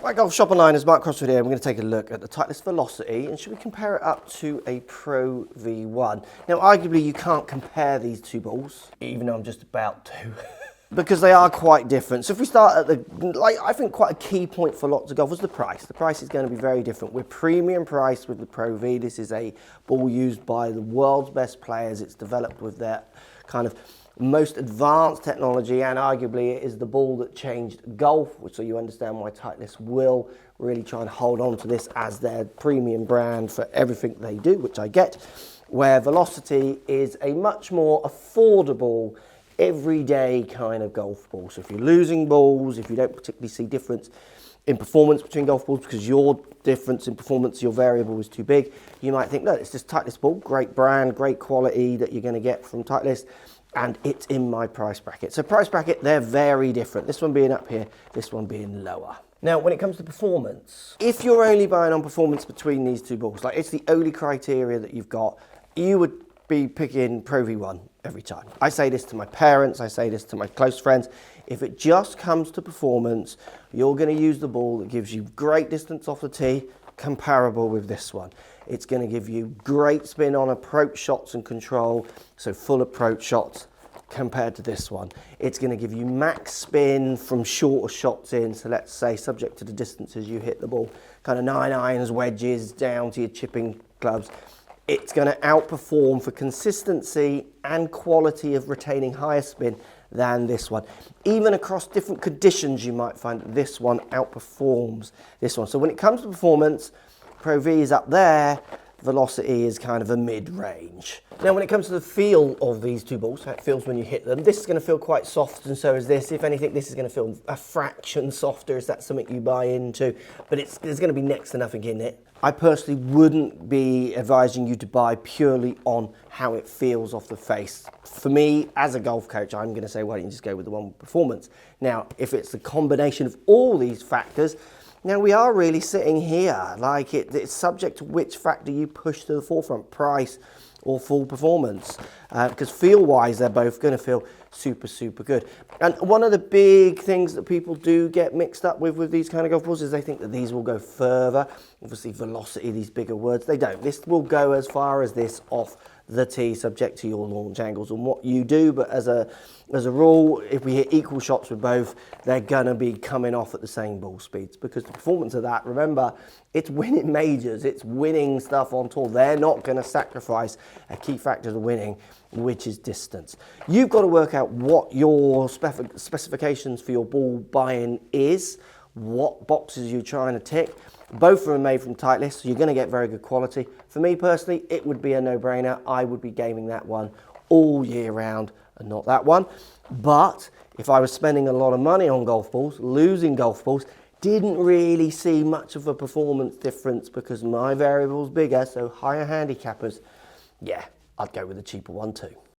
Right, Golf Shop Online, is Mark Crosswood here. We're going to take a look at the Titleist Velocity and should we compare it up to a Pro V1? Now, arguably you can't compare these two balls, even though I'm just about to, because they are quite different. So if we start at the, I think quite a key point for lots of golfers, the price. The price is going to be very different. We're premium priced with the Pro V. This is a ball used by the world's best players. It's developed with their kind of most advanced technology, and arguably it is the ball that changed golf, so you understand why Titleist will really try and hold on to this as their premium brand for everything they do, which I get, where Velocity is a much more affordable, everyday kind of golf ball. So if you're losing balls, if you don't particularly see difference in performance between golf balls because your difference in performance, your variable is too big, you might think, look, it's just Titleist ball, great brand, great quality that you're going to get from Titleist, and it's in my price bracket. So price bracket, they're very different. This one being up here, this one being lower. Now, when it comes to performance, if you're only buying on performance between these two balls, like it's the only criteria that you've got, you would be picking Pro V1 every time. I say this to my parents, I say this to my close friends. If it just comes to performance, you're going to use the ball that gives you great distance off the tee, comparable with this one. It's going to give you great spin on approach shots and control, so full approach shots compared to this one. It's going to give you max spin from shorter shots in, so let's say subject to the distances you hit the ball, kind of 9 irons, wedges, down to your chipping clubs. It's going to outperform for consistency and quality of retaining higher spin than this one. Even across different conditions, you might find that this one outperforms this one. So when it comes to performance, Pro V is up there, Velocity is kind of a mid-range. Now when it comes to the feel of these two balls, how it feels when you hit them, this is going to feel quite soft and so is this. If anything, this is going to feel a fraction softer. Is that something you buy into? But there's going to be next to nothing in it. I personally wouldn't be advising you to buy purely on how it feels off the face. For me, as a golf coach, I'm going to say, why don't you just go with the one with performance? Now, if it's the combination of all these factors, now we are really sitting here, like it's subject to which factor you push to the forefront, price or full performance, because feel-wise, they're both going to feel super, super good. And one of the big things that people do get mixed up with these kind of golf balls is they think that these will go further. Obviously, Velocity, these bigger words, they don't. This will go as far as this off the tee, subject to your launch angles and what you do, but as a rule, if we hit equal shots with both, they're gonna be coming off at the same ball speeds, because the performance of that, remember, it's winning majors, it's winning stuff on tour. They're not gonna sacrifice a key factor to winning, which is distance. You've got to work out what your specifications for your ball buying is, what boxes you're trying to tick. Both of them are made from Titleist, so you're going to get very good quality. For me personally, it would be a no-brainer. I would be gaming that one all year round and not that one. But if I was spending a lot of money on golf balls, losing golf balls, didn't really see much of a performance difference because my variable's bigger, so higher handicappers, yeah, I'd go with the cheaper one too.